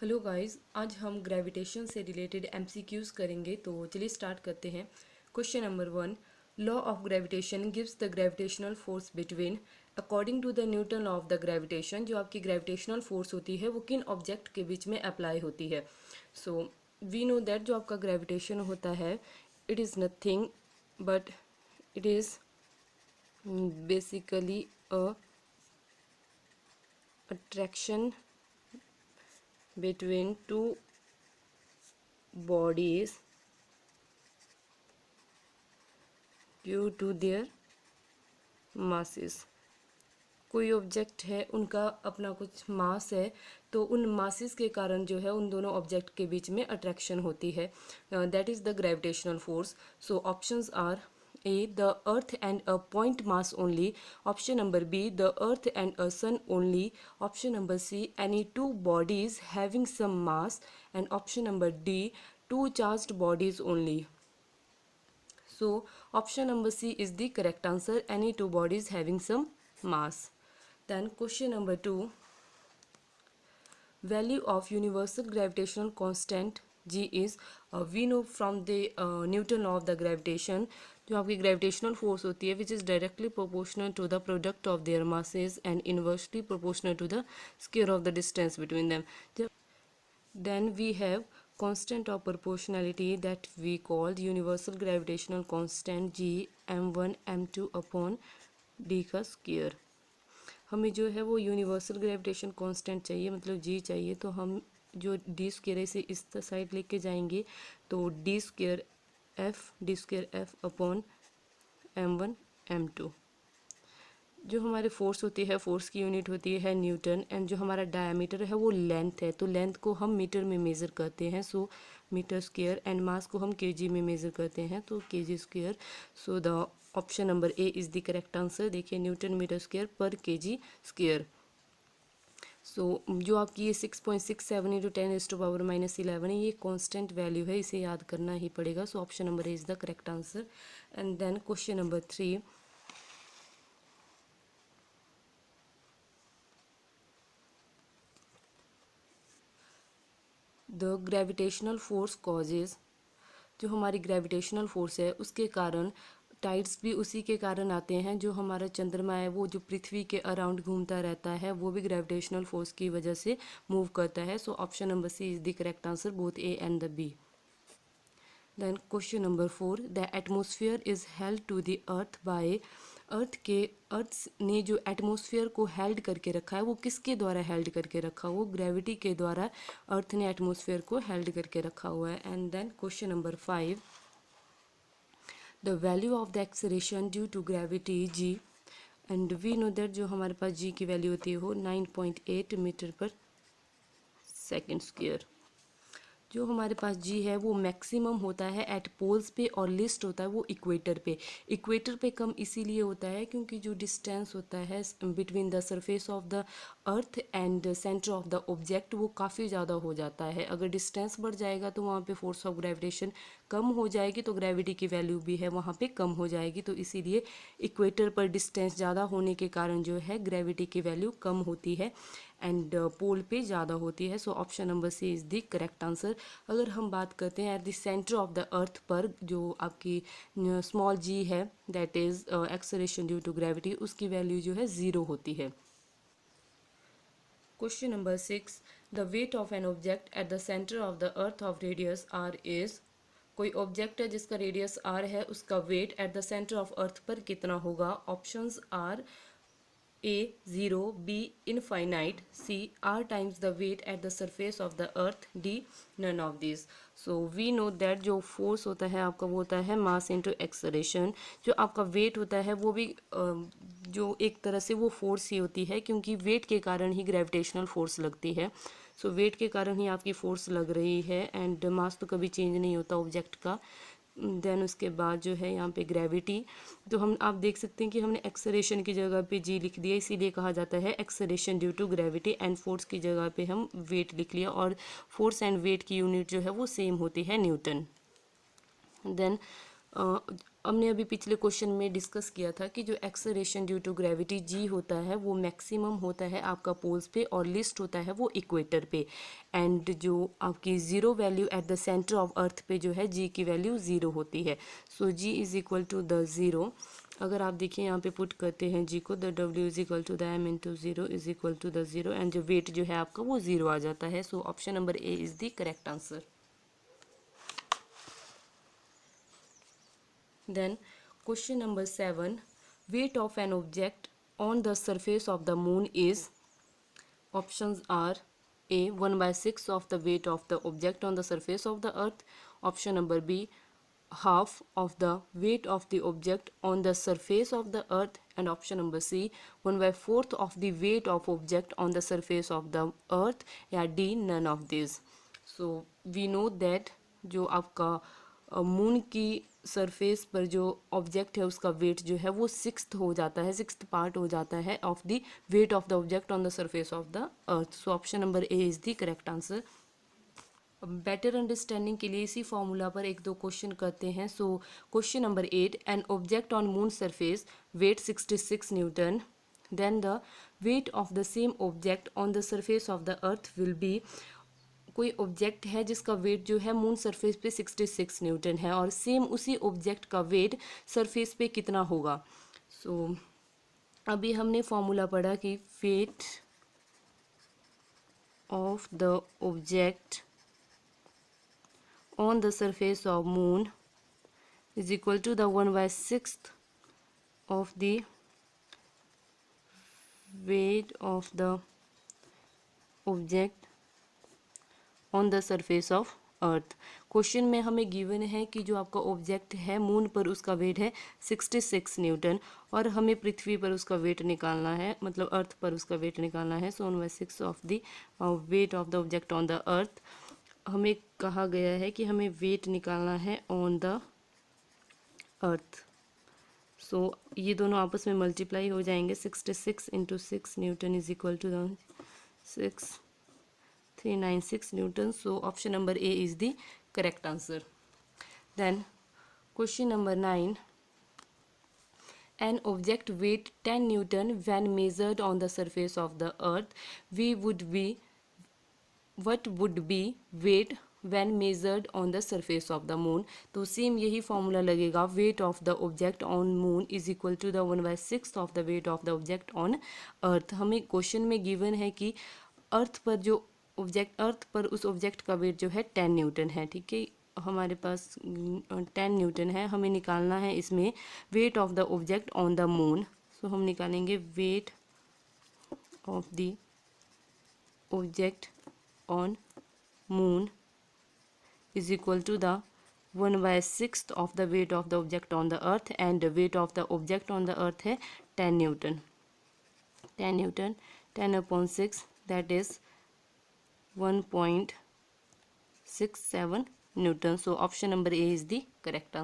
Hello guys, आज हम gravitation से रिलेटेड एमसीक्यूज करेंगे। तो चलिए स्टार्ट करते हैं। Question number 1, law of gravitation gives the gravitational force between. According to the Newton law of the gravitation, जो आपकी ग्रेविटेशनल फोर्स होती है वो किन ऑब्जेक्ट के बीच में अप्लाई होती है। सो वी नो दैट जो आपका ग्रेविटेशन होता है, it is nothing but it is basically a attraction between two bodies due to their masses। कोई ऑब्जेक्ट है, उनका अपना कुछ मास है, तो उन मासेस के कारण जो है उन दोनों ऑब्जेक्ट के बीच में अट्रैक्शन होती है। That is the gravitational force. So options are A, the earth and a point mass only. Option number B, the earth and a sun only. Option number C, any two bodies having some mass. And option number D, two charged bodies only. So option number C is the correct answer, any two bodies having some mass. Then question number 2, value of universal gravitational constant G is, we know from the Newton law of the gravitation, जो आपकी gravitational force होती है which is directly proportional to the product of their masses and inversely proportional to the square of the distance between them. Then we have constant of proportionality that we called universal gravitational constant G m1 m2 upon d का square. हमें जो है वो universal gravitation constant चाहिए, मतलब जी चाहिए, तो हम जो डी स्क्वायर है इसे इस साइड लेके जाएंगे, तो D square F upon m1 m2। जो हमारे फोर्स होती है, फोर्स की यूनिट होती है न्यूटन, एंड जो हमारा डायमीटर है वो लेंथ है, तो लेंथ को हम मीटर में मेज़र करते हैं, सो मीटर स्क्वायर, एंड मास को हम केजी में मेज़र करते हैं, तो KG square. So the option number A is the correct answer. देखिए, न्यूटन मीटर स्क्वायर पर केजी स्क्वायर। सो जो आपकी ये 6.67 इंटू 10⁻⁻11 है, ये कांस्टेंट वैल्यू है, इसे याद करना ही पड़ेगा। So option number A is the correct answer. And then question number 3, the gravitational force causes, जो हमारी ग्रेविटेशनल फोर्स है उसके कारण टाइड्स भी उसी के कारण आते हैं। जो हमारा चंद्रमा है वो जो पृथ्वी के अराउंड घूमता रहता है वो भी ग्रेविटेशनल फोर्स की वजह से मूव करता है। So option number C is the correct answer, both A and the B. Then question number 4, the atmosphere is held to the earth by. Earth ने जो एटमॉस्फेयर को हेल्ड करके रखा है वो किसके द्वारा हेल्ड करके रखा, वो ग्रेविटी के द्वारा अर्थ ने एटमॉस्फेयर को हेल्ड करके रखा हुआ है। And then question number 5, the value of the acceleration due to gravity g, and we know that जो हमारे पास जी की वैल्यू होती है वो 9.8 मीटर पर सेकेंड स्क्वायर। जो हमारे पास जी है वो मैक्सिमम होता है एट पोल्स पे और लिस्ट होता है वो इक्वेटर पे। इक्वेटर पे कम इसीलिए होता है क्योंकि जो डिस्टेंस होता है between the surface of the earth and centre of the object वो काफ़ी ज़्यादा हो जाता है। अगर डिस्टेंस बढ़ जाएगा तो वहाँ पे फोर्स ऑफ ग्रेविटेशन कम हो जाएगी, तो ग्रेविटी की वैल्यू भी है वहाँ पे कम हो जाएगी। तो इसीलिए इक्वेटर पर डिस्टेंस ज़्यादा होने के कारण जो है ग्रेविटी की वैल्यू कम होती है एंड पोल पे ज़्यादा होती है। So option number C is the correct answer. अगर हम बात करते हैं at the centre of the earth पर जो आपकी स्मॉल जी है that is acceleration due to gravity, उसकी वैल्यू जो है 0 होती है। Question number 6, the weight of an object at the centre of the earth of radius R is. कोई ऑब्जेक्ट है जिसका रेडियस आर है, उसका weight eight the centre of earth पर कितना होगा। Options are A 0, B infinite, C r times the weight at the surface of the earth, D none of these। So we know that जो force होता है आपका वो होता है मास इंटू एक्सेलरेशन। जो आपका वेट होता है वो भी जो एक तरह से वो फोर्स ही होती है क्योंकि वेट के कारण ही ग्रेविटेशनल फोर्स लगती है। सो वेट के कारण ही आपकी फोर्स लग रही है एंड मास तो कभी चेंज नहीं होता ऑब्जेक्ट का। देन उसके बाद जो है यहाँ पे ग्रेविटी, तो हम आप देख सकते हैं कि हमने एक्सेलरेशन की जगह पे जी लिख दिया, इसीलिए कहा जाता है acceleration due to gravity, and force की जगह पे हम वेट लिख लिया, और फोर्स एंड वेट की यूनिट जो है वो सेम होती है न्यूटन। देन हमने अभी पिछले क्वेश्चन में डिस्कस किया था कि जो एक्सेलरेशन ड्यू टू ग्रेविटी जी होता है वो मैक्सिमम होता है आपका पोल्स पे और लिस्ट होता है वो इक्वेटर पे। एंड जो आपकी zero value eight the centre of अर्थ पे जो है जी की वैल्यू ज़ीरो होती है। सो जी is equal to the zero. अगर आप देखिए यहाँ पे पुट करते हैं जी को, the W is equal to the M into zero is equal to the zero and जो वेट जो है आपका वो ज़ीरो आ जाता है। So option number A is the correct answer. Then question number 7, weight of an object on the surface of the moon is, options are A 1/6 of the weight of the object on the surface of the earth, option number B half of the weight of the object on the surface of the earth, and option number C 1/4 of the weight of object on the surface of the earth, या D none of these. So we know that जो आपका moon की surface पर जो object है उसका wait जो है वो सिक्स्थ हो जाता है, सिक्स्थ पार्ट हो जाता है of the weight of the object on the surface of the earth. So option number A is the correct answer. Better understanding के लिए इसी फॉर्मूला पर एक दो क्वेश्चन करते हैं। So question number 8, an object on moon surface weight 66 newton, then the weight of the same object on the surface of the earth will be. कोई object है जिसका वेट जो है मून सरफेस पे 66 न्यूटन है और सेम उसी object का वेट सरफेस पे कितना होगा। सो अभी हमने फॉर्मूला पढ़ा कि weight of the object on the surface of moon is equal to the 1/6 of the weight of the object on the surface of earth. Question में हमें गिवन है कि जो आपका ऑब्जेक्ट है मून पर उसका वेट है 66 न्यूटन और हमें पृथ्वी पर उसका वेट निकालना है, मतलब अर्थ पर उसका वेट निकालना है। सो 1/6 of the weight of the object on the अर्थ। हमें कहा गया है कि हमें वेट निकालना है ऑन द अर्थ। सो ये दोनों आपस में मल्टीप्लाई हो जाएंगे। 66 into 6 newton is equal to 396 Newton. So option number A is the correct answer. Then question number 9, an object weight 10 Newton when measured on the surface of the earth, what would be weight when measured on the surface of the moon। तो same यही formula लगेगा, weight of the object on moon is equal to the 1/6 of the weight of the object on earth. हमें question में given है कि अर्थ पर उस object का वेट जो है 10 न्यूटन है। ठीक है, हमारे पास 10 न्यूटन है, हमें निकालना है इसमें weight of the object on the moon. So हम निकालेंगे weight of the object on moon is equal to the 1/6 of the weight of the object on the earth, and weight of the object on the earth है 10 newton. 10/6 that is 1.67 Newton. So option number A is the correct answer.